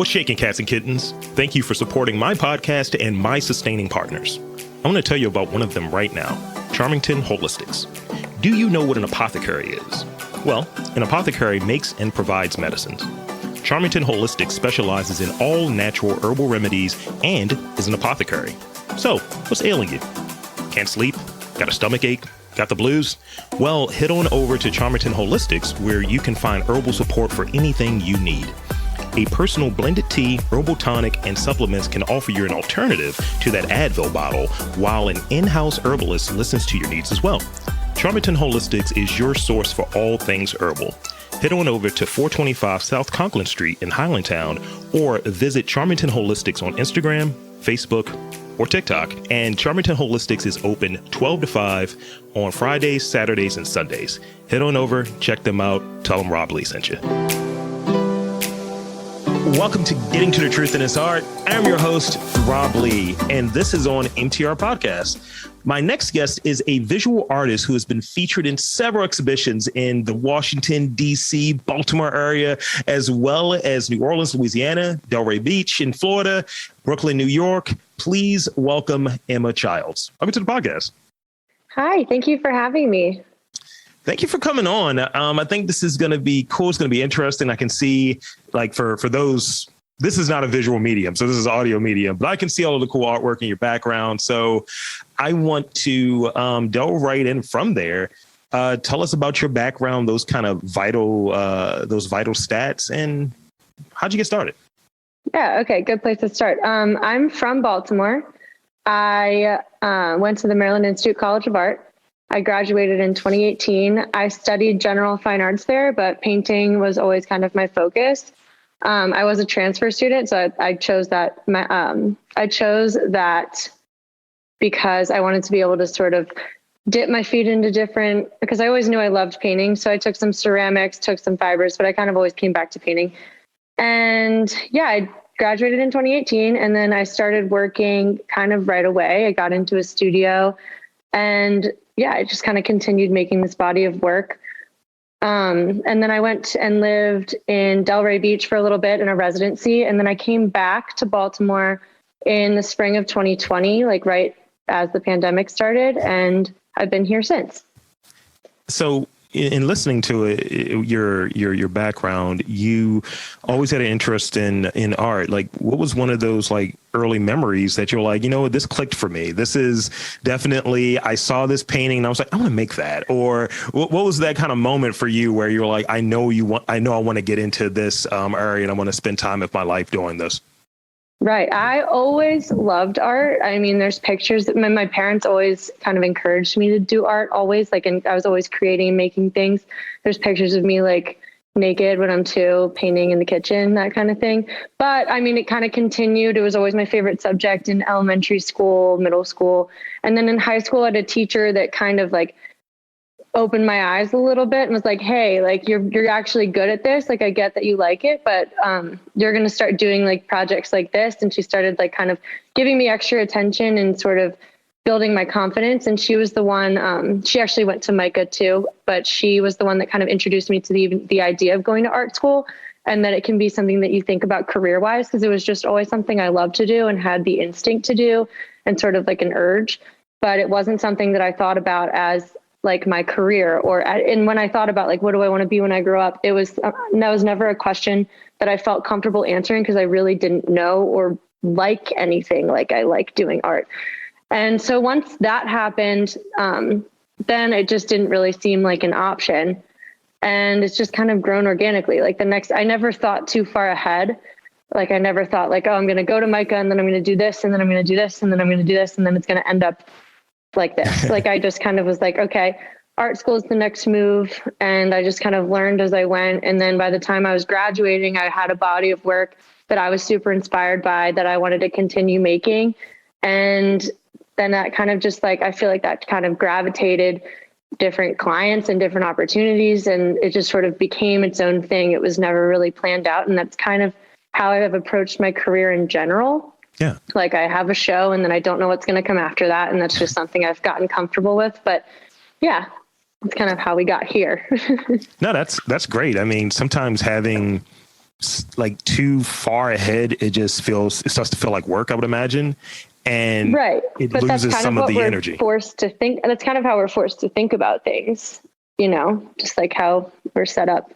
What's shaking, cats and kittens? Thank you for supporting my podcast and my sustaining partners. I want to tell you about one of them right now, Charmington Holistics. Do you know what an apothecary is? Well, an apothecary makes and provides medicines. Charmington Holistics specializes in all natural herbal remedies and is an apothecary. So, what's ailing you? Can't sleep? Got a stomach ache? Got the blues? Well, head on over to Charmington Holistics where you can find herbal support for anything you need. A personal blended tea, herbal tonic, and supplements can offer you an alternative to that Advil bottle, while an in-house herbalist listens to your needs as well. Charmington Holistics is your source for all things herbal. Head on over to 425 South Conklin Street in Highlandtown or visit Charmington Holistics on Instagram, Facebook, or TikTok. And Charmington Holistics is open 12 to 5 on Fridays, Saturdays, and Sundays. Head on over, check them out, tell them Rob Lee sent you. Welcome to Getting to the Truth in His Art. I'm your host, Rob Lee, and this is on MTR Podcast. My next guest is a visual artist who has been featured in several exhibitions in the Washington, D.C., Baltimore area, as well as New Orleans, Louisiana, Delray Beach in Florida, Brooklyn, New York. Please welcome Emma Childs. Welcome to the podcast. Hi, thank you for having me. Thank you for coming on. I think this is going to be cool. It's going to be interesting. I can see, like, for those, this is not a visual medium, so this is audio medium, but I can see all of the cool artwork in your background. So I want to delve right in from there. Tell us about your background, those kind of vital stats, and how'd you get started? Yeah, okay, good place to start. I'm from Baltimore. I went to the Maryland Institute College of Art. I graduated in 2018. I studied general fine arts there, but painting was always kind of my focus. I was a transfer student, so I chose that. I chose that because I wanted to be able to sort of dip my feet into different, because I always knew I loved painting. So I took some ceramics, took some fibers, but I kind of always came back to painting. And yeah, I graduated in 2018, and then I started working kind of right away. I got into a studio, and yeah, I just kind of continued making this body of work. And then I went and lived in Delray Beach for a little bit in a residency. And then I came back to Baltimore in the spring of 2020, like right as the pandemic started. And I've been here since. So in listening to it, your background, you always had an interest in art. Like, what was one of those like early memories that you're like, you know, this clicked for me? This is definitely, I saw this painting and I was like, I want to make that. Or what was that kind of moment for you where you're like, I know I want to get into this area and I want to spend time of my life doing this? Right. I always loved art. I mean, there's pictures that my parents always kind of encouraged me to do art always, like, and I was always creating and making things. There's pictures of me like naked when I'm 2, painting in the kitchen, that kind of thing. But I mean, it kind of continued. It was always my favorite subject in elementary school, middle school. And then in high school, I had a teacher that kind of like opened my eyes a little bit and was like, hey, like you're actually good at this. Like, I get that you like it, but you're going to start doing like projects like this. And she started like kind of giving me extra attention and sort of building my confidence. And she was the one, she actually went to MICA too, but she was the one that kind of introduced me to the idea of going to art school, and that it can be something that you think about career wise, because it was just always something I loved to do and had the instinct to do and sort of like an urge, but it wasn't something that I thought about as like my career, and when I thought about like, what do I want to be when I grow up? That was never a question that I felt comfortable answering, because I really didn't know or like anything. Like, I like doing art. And so once that happened, then it just didn't really seem like an option. And it's just kind of grown organically. Like I never thought too far ahead. Like, I never thought like, oh, I'm going to go to MICA and then I'm going to do this and then I'm going to do this and then I'm going to do this and then it's going to end up like this. Like, I just kind of was like, okay, art school is the next move. And I just kind of learned as I went. And then by the time I was graduating, I had a body of work that I was super inspired by, that I wanted to continue making. And then that kind of just like, I feel like that kind of gravitated different clients and different opportunities. And it just sort of became its own thing. It was never really planned out. And that's kind of how I have approached my career in general. Yeah. Like, I have a show and then I don't know what's going to come after that. And that's just something I've gotten comfortable with. But yeah, it's kind of how we got here. No, that's great. I mean, sometimes having like too far ahead, it starts to feel like work, I would imagine. And right. it But that's loses kind some of of what the we're energy. forced to think. That's kind of how we're forced to think about things, just like how we're set up.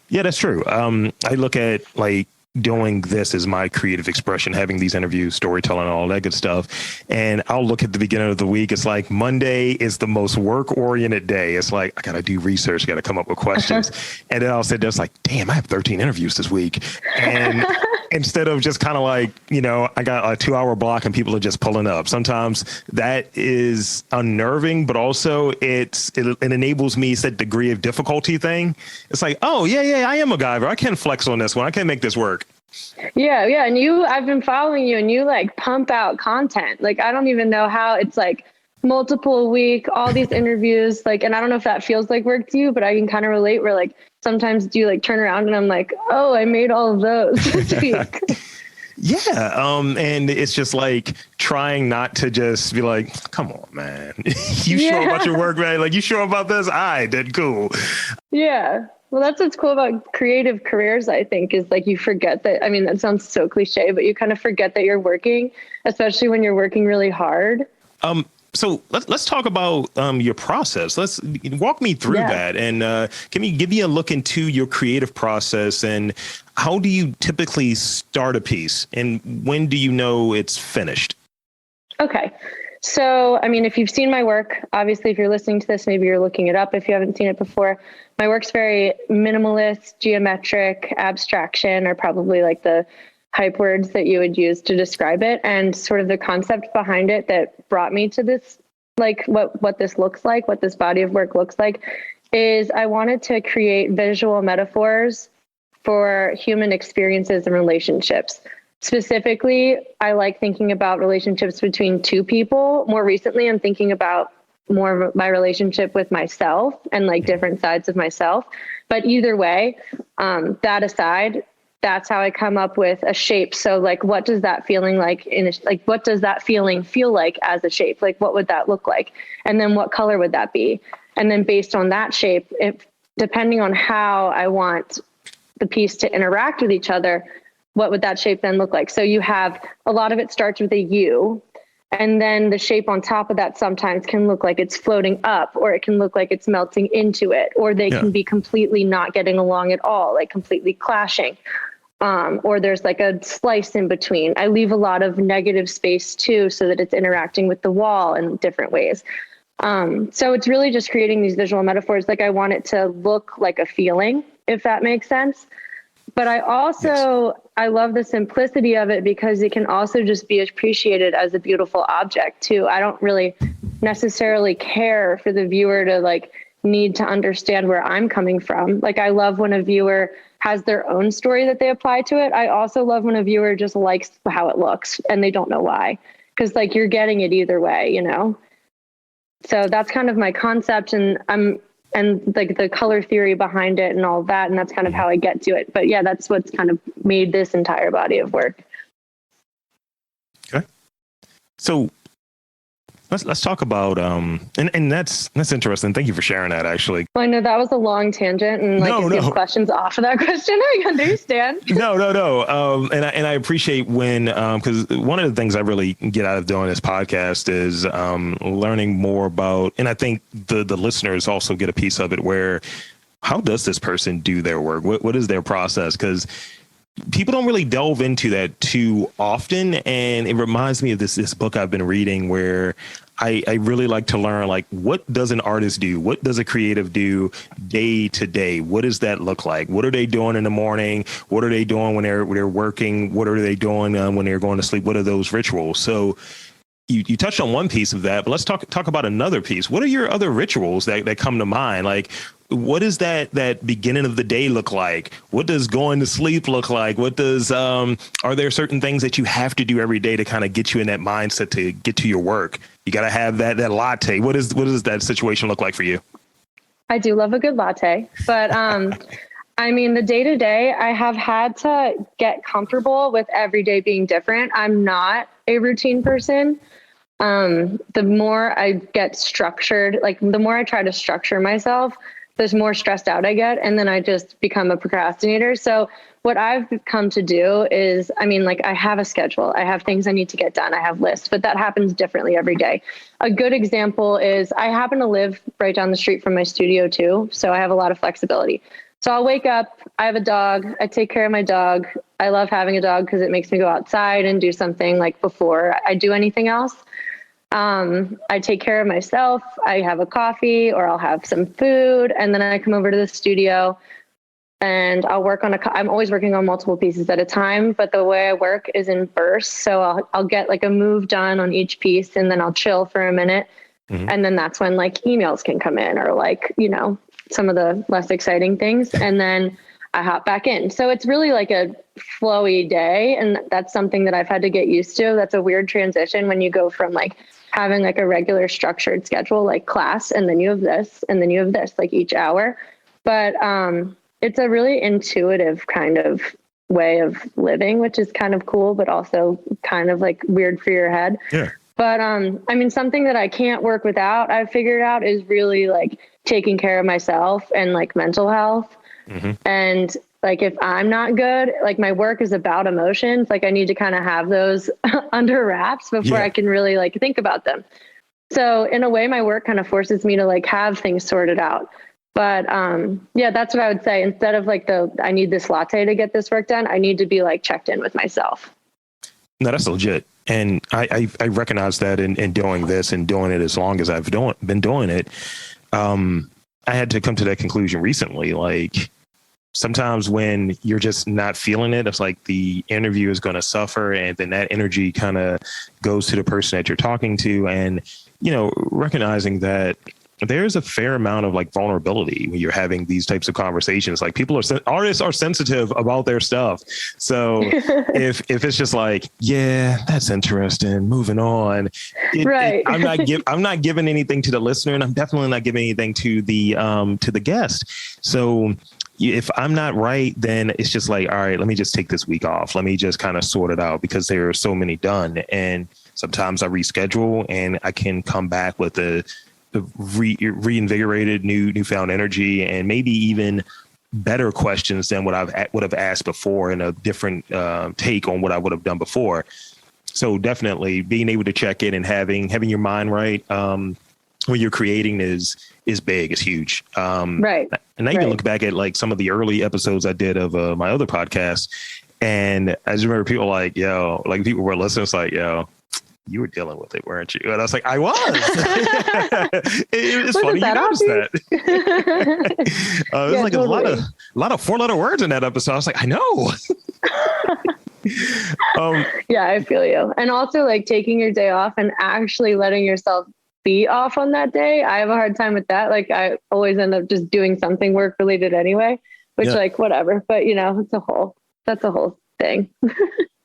Yeah, that's true. I look at like doing this as my creative expression, having these interviews, storytelling, all that good stuff. And I'll look at the beginning of the week. It's like Monday is the most work oriented day. It's like, I got to do research, got to come up with questions. And then I'll sit there, it's like, damn, I have 13 interviews this week. And instead of just kind of like, I got a 2-hour block and people are just pulling up. Sometimes that is unnerving, but also it enables me, it's that degree of difficulty thing. It's like, oh yeah, I am a MacGyver. I can flex on this one. I can make this work. Yeah. And I've been following you and you like pump out content. Like, I don't even know how it's like multiple a week, all these interviews, like, and I don't know if that feels like work to you, but I can kind of relate where like, sometimes do you like turn around and I'm like, oh, I made all of those this week. Yeah. And it's just like trying not to just be like, come on, man, you sure about your work, man? Like, you sure about this? I did. Cool. Yeah. Well, that's what's cool about creative careers, I think, is like you forget that. I mean, that sounds so cliche, but you kind of forget that you're working, especially when you're working really hard. So let's talk about your process. Let's walk me through that. And can you give me a look into your creative process and how do you typically start a piece and when do you know it's finished? Okay. So, I mean, if you've seen my work, obviously, if you're listening to this, maybe you're looking it up if you haven't seen it before. My work's very minimalist, geometric, abstraction are probably like the hype words that you would use to describe it. And sort of the concept behind it that brought me to this, like what this looks like, what this body of work looks like, is I wanted to create visual metaphors for human experiences and relationships. Specifically, I like thinking about relationships between two people. More recently, I'm thinking about more of my relationship with myself and like different sides of myself. But either way, that aside, that's how I come up with a shape. So like, what does that feeling like what does that feeling feel like as a shape? Like, what would that look like? And then what color would that be? And then based on that shape, depending on how I want the piece to interact with each other, what would that shape then look like? So you have a lot of it starts with a U, and then the shape on top of that sometimes can look like it's floating up, or it can look like it's melting into it, or they can be completely not getting along at all, like completely clashing. Or there's like a slice in between. I leave a lot of negative space too, so that it's interacting with the wall in different ways. So it's really just creating these visual metaphors. Like I want it to look like a feeling, if that makes sense. But I also, I love the simplicity of it because it can also just be appreciated as a beautiful object too. I don't really necessarily care for the viewer to like need to understand where I'm coming from. Like I love when a viewer has their own story that they apply to it. I also love when a viewer just likes how it looks and they don't know why, because like you're getting it either way, So that's kind of my concept, and like the color theory behind it and all that. And that's kind of how I get to it. But yeah, that's what's kind of made this entire body of work. Okay. So let's talk about, and that's interesting. Thank you for sharing that, actually. Well, I know that was a long tangent, and like if you have questions off of that question, I understand. No. And I appreciate when, because one of the things I really get out of doing this podcast is learning more about, and I think the listeners also get a piece of it where, how does this person do their work? What is their process? Because people don't really delve into that too often. And it reminds me of this book I've been reading where I really like to learn, like, what does an artist do? What does a creative do day to day? What does that look like? What are they doing in the morning? What are they doing when they're working? What are they doing when they're going to sleep? What are those rituals? So you touched on one piece of that, but let's talk about another piece. What are your other rituals that come to mind? Like, what does that beginning of the day look like? What does going to sleep look like? What does, are there certain things that you have to do every day to kind of get you in that mindset to get to your work? You got to have that latte. What does that situation look like for you? I do love a good latte, but, I mean, the day to day, I have had to get comfortable with every day being different. I'm not a routine person. The more I get structured, like the more I try to structure myself, the more stressed out I get, and then I just become a procrastinator. So what I've come to do is, I mean, like, I have a schedule, I have things I need to get done, I have lists, but that happens differently every day. A good example is I happen to live right down the street from my studio too. So I have a lot of flexibility. So I'll wake up, I have a dog, I take care of my dog. I love having a dog because it makes me go outside and do something like before I do anything else. I take care of myself. I have a coffee or I'll have some food, and then I come over to the studio and I'll work on I'm always working on multiple pieces at a time, but the way I work is in bursts. So I'll get like a move done on each piece, and then I'll chill for a minute. Mm-hmm. And then that's when like emails can come in, or like, you know, some of the less exciting things. And then I hop back in. So it's really like a flowy day. And that's something that I've had to get used to. That's a weird transition when you go from like having like a regular structured schedule, like class, and then you have this, and then you have this, like each hour. But it's a really intuitive kind of way of living, which is kind of cool, but also kind of like weird for your head. Yeah. But I mean, something that I can't work without, I've figured out, is really like taking care of myself and like mental health. Mm-hmm. And like, if I'm not good, like my work is about emotions. Like I need to kind of have those under wraps before I can really like think about them. So in a way, my work kind of forces me to like have things sorted out. But yeah, that's what I would say. Instead of like I need this latte to get this work done, I need to be like checked in with myself. No, that's legit. And I recognize that in doing this and doing it as long as I've been doing it. I had to come to that conclusion recently. Like sometimes when you're just not feeling it, it's like the interview is going to suffer, and then that energy kind of goes to the person that you're talking to. And, you know, recognizing that there's a fair amount of like vulnerability when you're having these types of conversations. Like artists are sensitive about their stuff. So if it's just like, yeah, that's interesting, moving on. Right. I'm not giving anything to the listener, and I'm definitely not giving anything to the guest. So if I'm not right, then it's just like, all right, let me just take this week off. Let me just kind of sort it out, because there are so many done. And sometimes I reschedule and I can come back with the reinvigorated, newfound energy, and maybe even better questions than what I would have asked before, and a different take on what I would have done before. So definitely being able to check in and having your mind right when you're creating is big, is huge. Right. And I even look back at like some of the early episodes I did of my other podcast, and I just remember people like, yo, like people were listening, it's like, yo, you were dealing with it, weren't you? And I was like, I was. It's funny you noticed that. There's like totally. a lot of 4-letter words in that episode. I was like, I know. Yeah, I feel you. And also like taking your day off and actually letting yourself be off on that day. I have a hard time with that. Like I always end up just doing something work related anyway, which like whatever. But you know, that's a whole thing.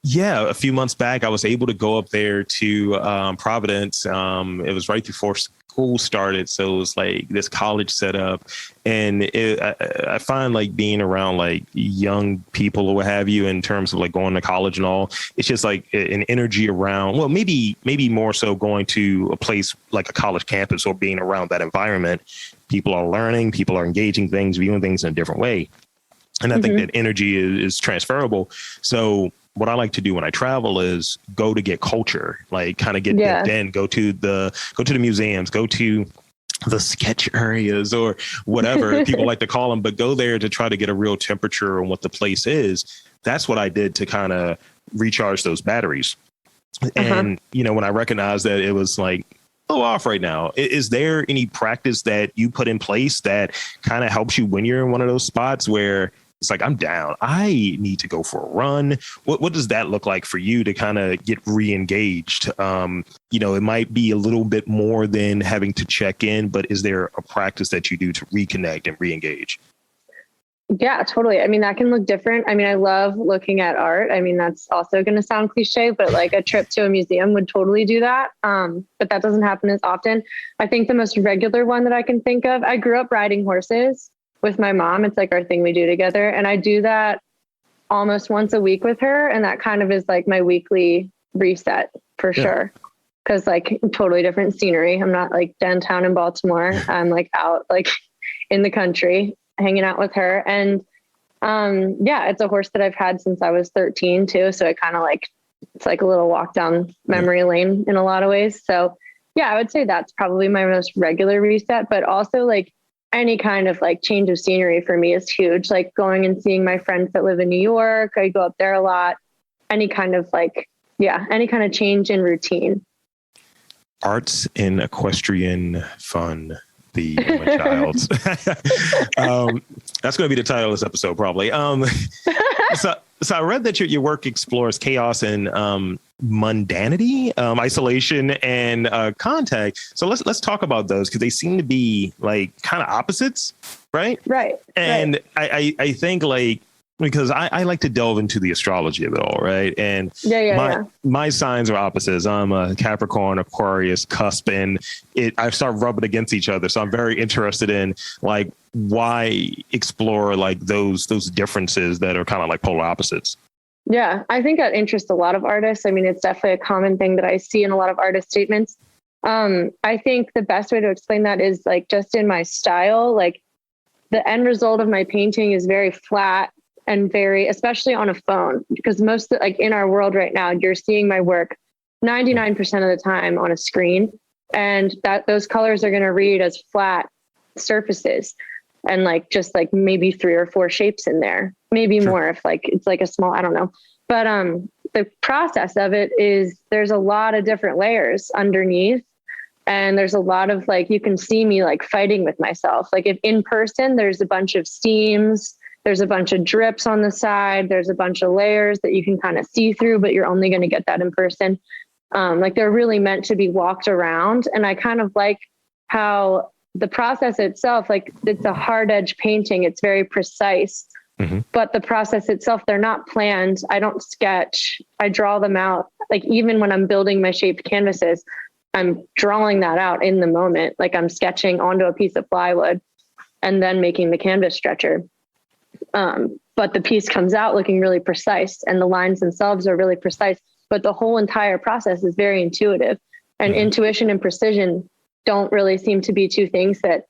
Yeah, a few months back, I was able to go up there to Providence. It was right before school started, so it was like this college setup. And I find like being around like young people or what have you, in terms of like going to college and all, it's just like an energy around. Well, maybe more so going to a place like a college campus or being around that environment. People are learning, people are engaging things, viewing things in a different way. And I think that energy is transferable. So what I like to do when I travel is go to get culture, like kind of get dipped in, go to the museums, go to the sketch areas or whatever people like to call them, but go there to try to get a real temperature on what the place is. That's what I did to kind of recharge those batteries. And, you know, when I recognized that it was like a little off right now, is there any practice that you put in place that kind of helps you when you're in one of those spots where it's like, I'm down, I need to go for a run? What does that look like for you to kind of get re-engaged? You know, it might be a little bit more than having to check in, but is there a practice that you do to reconnect and re-engage? Yeah, totally. I mean, that can look different. I mean, I love looking at art. I mean, that's also going to sound cliche, but like a trip to a museum would totally do that. But that doesn't happen as often. I think the most regular one that I can think of, I grew up riding horses with my mom. It's like our thing we do together. And I do that almost once a week with her. And that kind of is like my weekly reset for sure. Cause like totally different scenery. I'm not like downtown in Baltimore. I'm like out like in the country, hanging out with her. And it's a horse that I've had since I was 13 too. So it kind of like, it's like a little walk down memory lane in a lot of ways. So yeah, I would say that's probably my most regular reset, but also like any kind of like change of scenery for me is huge. Like going and seeing my friends that live in New York, I go up there a lot. Any kind of change in routine. Arts and equestrian fun. The child. That's going to be the title of this episode, probably. So I read that your work explores chaos and mundanity, isolation, and contact. So let's talk about those because they seem to be like kind of opposites, right? Right. And right. I think like because I like to delve into the astrology of it all, right? And my signs are opposites. I'm a Capricorn, Aquarius, cusp, and I start rubbing against each other. So I'm very interested in like why explore like those differences that are kind of like polar opposites. Yeah, I think that interests a lot of artists. I mean, it's definitely a common thing that I see in a lot of artist statements. I think the best way to explain that is like just in my style, like the end result of my painting is very flat and very, especially on a phone, because most like in our world right now, you're seeing my work 99% of the time on a screen, and that those colors are going to read as flat surfaces and like just like maybe 3 or 4 shapes in there, maybe more if like it's like a small, I don't know. But the process of it is there's a lot of different layers underneath. And there's a lot of like, you can see me like fighting with myself. Like if in person, there's a bunch of seams, there's a bunch of drips on the side, there's a bunch of layers that you can kind of see through, but you're only going to get that in person. Like they're really meant to be walked around. And I kind of like how the process itself, like it's a hard edge painting. It's very precise, but the process itself, they're not planned. I don't sketch. I draw them out. Like even when I'm building my shaped canvases, I'm drawing that out in the moment. Like I'm sketching onto a piece of plywood and then making the canvas stretcher. But the piece comes out looking really precise and the lines themselves are really precise, but the whole entire process is very intuitive, and intuition and precision don't really seem to be two things that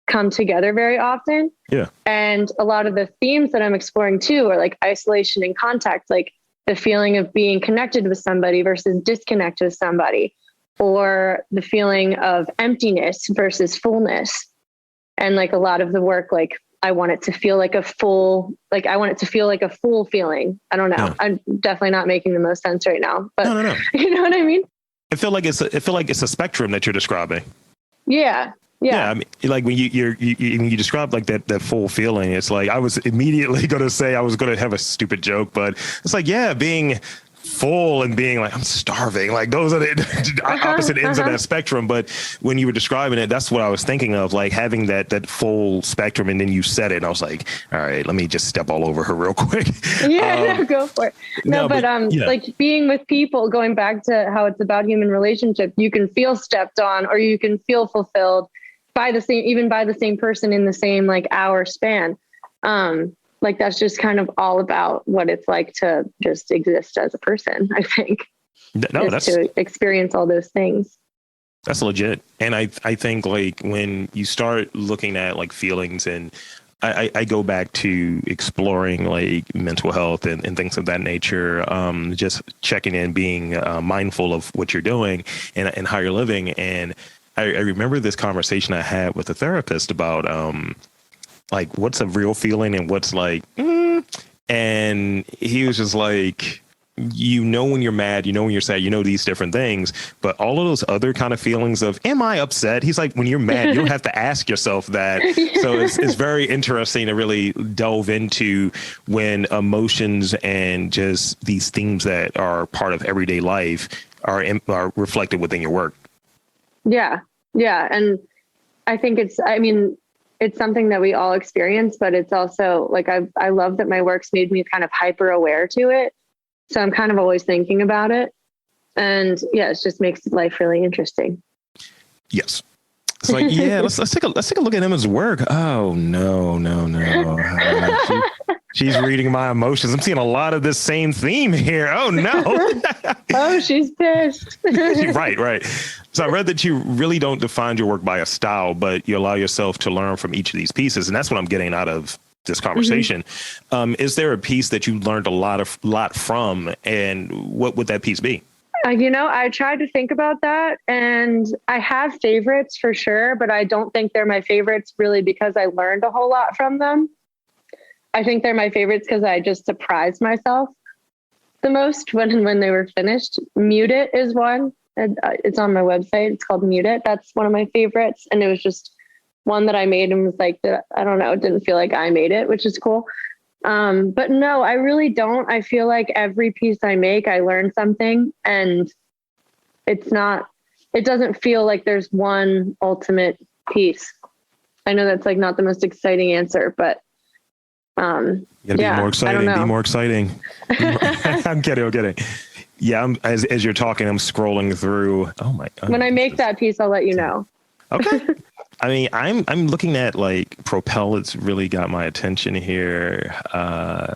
come together very often. Yeah. And a lot of the themes that I'm exploring too are like isolation and contact, like the feeling of being connected with somebody versus disconnected with somebody, or the feeling of emptiness versus fullness. And like a lot of the work, like I want it to feel like a full, like I want it to feel like a full feeling. I don't know. Yeah. I'm definitely not making the most sense right now, but no. You know what I mean? I feel like it's a spectrum that you're describing. Yeah. I mean, like when you describe like that full feeling, it's like I was immediately going to say I was going to have a stupid joke, but it's like, being full and being like, I'm starving. Like those are the opposite ends of that spectrum. But when you were describing it, that's what I was thinking of, like having that full spectrum. And then you said it and I was like, all right, let me just step all over her real quick. Go for it. Like being with people, going back to how it's about human relationship, you can feel stepped on or you can feel fulfilled by the same person in the same like hour span. Like that's just kind of all about what it's like to just exist as a person, I think. That's to experience all those things. That's legit. And I think like when you start looking at like feelings, and I go back to exploring like mental health and things of that nature, just checking in, being mindful of what you're doing and how you're living. And I remember this conversation I had with a therapist about like what's a real feeling and what's like, and he was just like, when you're mad, when you're sad, these different things, but all of those other kind of feelings of, am I upset? He's like, when you're mad, you don't have to ask yourself that. So it's very interesting to really delve into when emotions and just these themes that are part of everyday life are reflected within your work. Yeah. And I think it's something that we all experience, but it's also like, I love that my work's made me kind of hyper aware to it. So I'm kind of always thinking about it. And it just makes life really interesting. Yes. It's like, let's take a look at Emma's work. Oh, no. She's reading my emotions. I'm seeing a lot of this same theme here. Oh, no. Oh, she's pissed. Right. So I read that you really don't define your work by a style, but you allow yourself to learn from each of these pieces. And that's what I'm getting out of this conversation. Is there a piece that you learned a lot from, and what would that piece be? I tried to think about that, and I have favorites for sure, but I don't think they're my favorites really because I learned a whole lot from them. I think they're my favorites because I just surprised myself the most when they were finished. Mute It is one. It's on my website. It's called Mute It. That's one of my favorites. And it was just one that I made and was like, I don't know, it didn't feel like I made it, which is cool. But no, I really don't. I feel like every piece I make, I learn something, and it doesn't feel like there's one ultimate piece. I know that's like not the most exciting answer, but you gotta be more exciting. Be more exciting. I'm kidding. Yeah, as you're talking, I'm scrolling through. Oh my God. When I make that piece, I'll let you know. Okay. I mean, I'm looking at like Propel. It's really got my attention here. I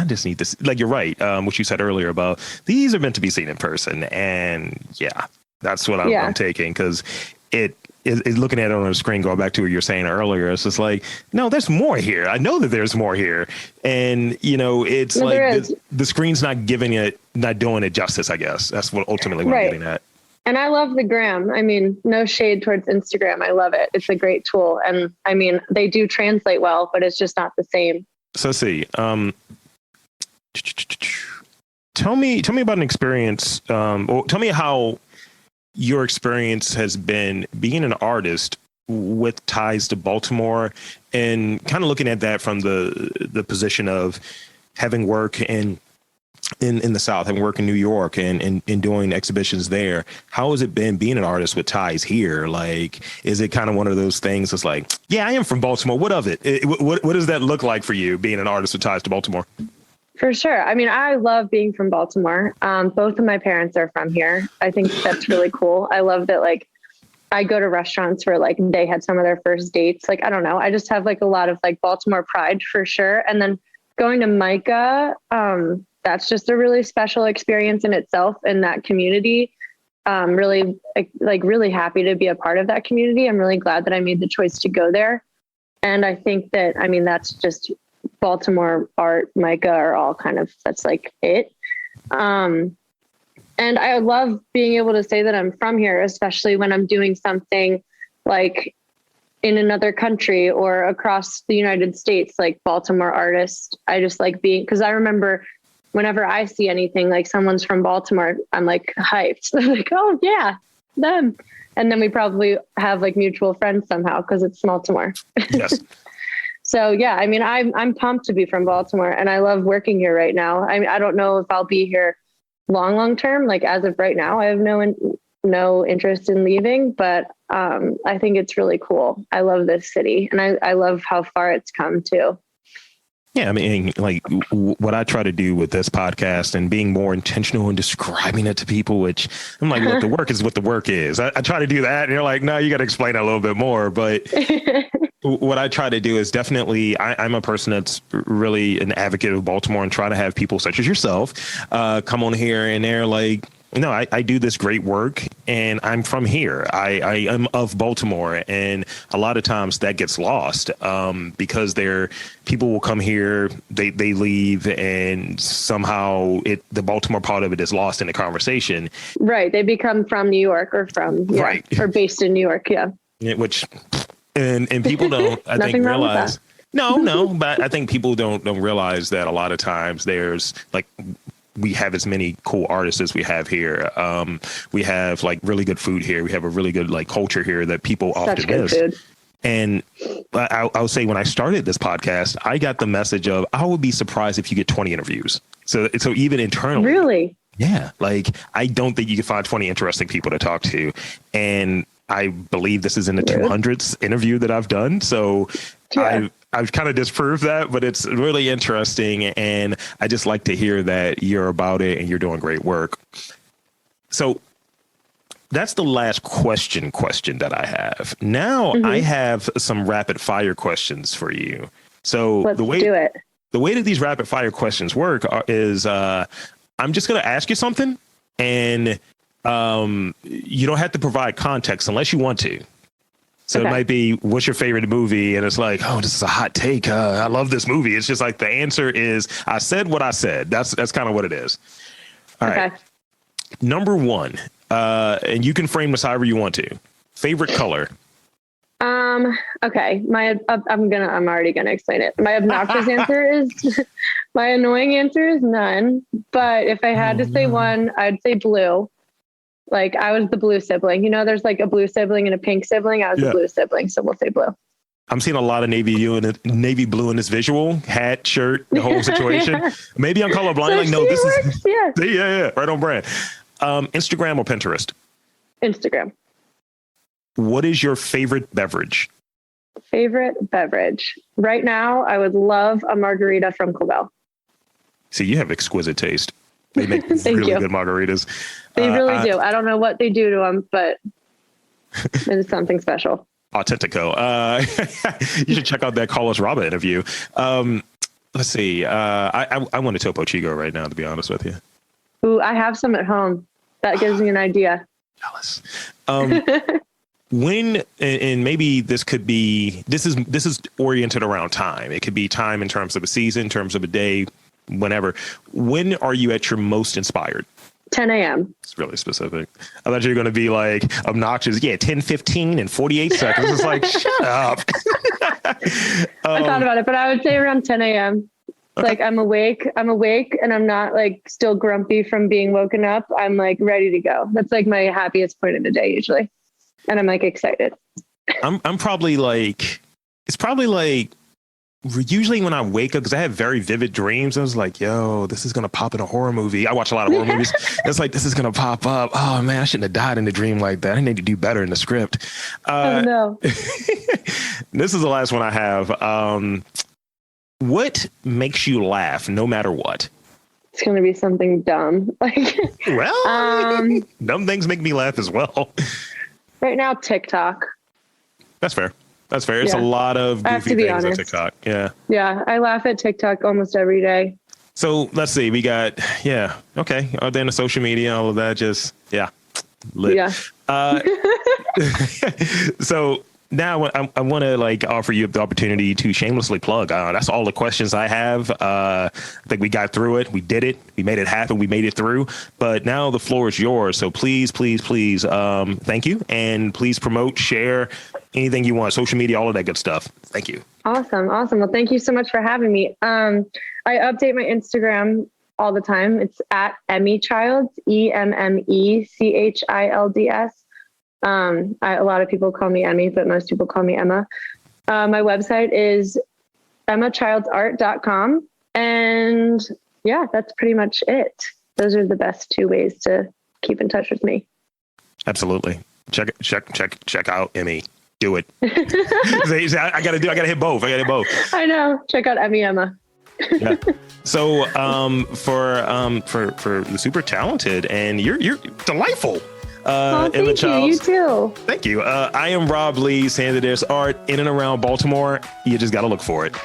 just need this. Like, you're right. What you said earlier about these are meant to be seen in person, and yeah, that's what I'm taking, because it is looking at it on the screen. Going back to what you were saying earlier, it's just like, no, there's more here. I know that there's more here, and it's like the screen's not doing it justice. I guess that's what ultimately what I'm getting at. And I love the gram. I mean, no shade towards Instagram. I love it. It's a great tool. And I mean, they do translate well, but it's just not the same. So see, tell me about an experience, or tell me how your experience has been being an artist with ties to Baltimore, and kind of looking at that from the position of having work in the South, having worked in New York and doing exhibitions there. How has it been being an artist with ties here? Like, is it kind of one of those things that's like, yeah, I am from Baltimore. What of it? What does that look like for you, being an artist with ties to Baltimore? For sure. I mean, I love being from Baltimore. Both of my parents are from here. I think that's really cool. I love that, like, I go to restaurants where like they had some of their first dates. Like, I don't know. I just have like a lot of like Baltimore pride for sure. And then going to MICA, that's just a really special experience in itself in that community. Really happy to be a part of that community. I'm really glad that I made the choice to go there. And I think that, I mean, that's just Baltimore art, MICA are all kind of, that's like it. And I love being able to say that I'm from here, especially when I'm doing something like in another country or across the United States, like Baltimore artists. I just like being, because I remember whenever I see anything like someone's from Baltimore, I'm like hyped. I'm like, oh yeah, them. And then we probably have like mutual friends somehow because it's Baltimore. Yes. So yeah, I mean, I'm pumped to be from Baltimore, and I love working here right now. I mean, I don't know if I'll be here long term. Like as of right now, I have no interest in leaving, but I think it's really cool. I love this city, and I love how far it's come too. Yeah, I mean, like what I try to do with this podcast and being more intentional and describing it to people, which I'm like, look, the work is what the work is. I try to do that, and you're like, no, you got to explain it a little bit more. But what I try to do is definitely, I'm a person that's really an advocate of Baltimore, and try to have people such as yourself come on here, and they're like, no, I do this great work, and I'm from here. I am of Baltimore, and a lot of times that gets lost because people will come here, they leave, and somehow the Baltimore part of it is lost in the conversation. Right. They become from New York or or based in New York. Yeah. Which and people don't, I think, realize. No, but I think people don't realize that a lot of times there's like, we have as many cool artists as we have here. We have like really good food here. We have a really good like culture here that people often miss. Food. And I'll say, when I started this podcast, I got the message of, I would be surprised if you get 20 interviews. So even internally. Really? Yeah. Like, I don't think you can find 20 interesting people to talk to. And I believe this is in the 200th interview that I've done. So yeah. I've kind of disproved that, but it's really interesting. And I just like to hear that you're about it and you're doing great work. So that's the last question that I have. Now I have some rapid fire questions for you. So Let's do it. the way that these rapid fire questions work is I'm just going to ask you something, and you don't have to provide context unless you want to. So It might be, what's your favorite movie? And it's like, oh, this is a hot take. I love this movie. It's just like the answer is, I said what I said. That's kind of what it is. All right. Number one, and you can frame this however you want to. Favorite color? Okay. I'm already gonna explain it. My obnoxious answer is, my annoying answer is none. But if I had to say one, I'd say blue. Like, I was the blue sibling. You know, there's like a blue sibling and a pink sibling. I was the blue sibling, so we'll say blue. I'm seeing a lot of navy blue in this visual, hat, shirt, the whole situation. Maybe I'm colorblind. So like, no, this works. Yeah, right on brand. Instagram or Pinterest? Instagram. What is your favorite beverage? Favorite beverage right now, I would love a margarita from Clavel. See, you have exquisite taste. They make really good margaritas. They really do. I don't know what they do to them, but it's something special. Autentico. You should check out that Carlos Raba interview. Let's see. I want a Topo Chico right now, to be honest with you. Ooh, I have some at home. That gives me an idea. Jealous. When, and maybe this is oriented around time. It could be time in terms of a season, in terms of a day, whenever. When are you at your most inspired? 10 a.m. It's really specific. I thought you were going to be like obnoxious. Yeah, 10, 15, and 48 seconds. It's like, shut up. I thought about it, but I would say around 10 a.m. Okay. Like, I'm awake and I'm not like still grumpy from being woken up. I'm like ready to go. That's like my happiest point of the day usually. And I'm like excited. I'm probably like, it's probably like, usually when I wake up, because I have very vivid dreams, I was like, yo, this is going to pop in a horror movie. I watch a lot of horror movies. It's like, this is going to pop up. Oh man, I shouldn't have died in the dream like that. I need to do better in the script. Oh no. This is the last one I have. What makes you laugh no matter what? It's going to be something dumb. Well, dumb things make me laugh as well. Right now, TikTok. That's fair. It's a lot of goofy things on TikTok. Yeah, I laugh at TikTok almost every day. So let's see. We got, okay. Then the social media, all of that, just, lit. Yeah. So now I want to like offer you the opportunity to shamelessly plug. That's all the questions I have. I think we got through it. We did it. We made it happen. We made it through. But now the floor is yours. So please, thank you. And please promote, share anything you want, social media, all of that good stuff. Thank you. Awesome. Well, thank you so much for having me. I update my Instagram all the time. It's at EmmeChilds, EMMECHILDS. A lot of people call me Emmy, but most people call me Emma. My website is emmachildsart.com. And that's pretty much it. Those are the best two ways to keep in touch with me. Absolutely. Check out Emmy. Do it. I gotta hit both. I know. Check out Emma. Yeah. So, for the super talented, and you're delightful. Thank you. You too. Thank you. I am Rob Lee, saying that there's art in and around Baltimore. You just got to look for it.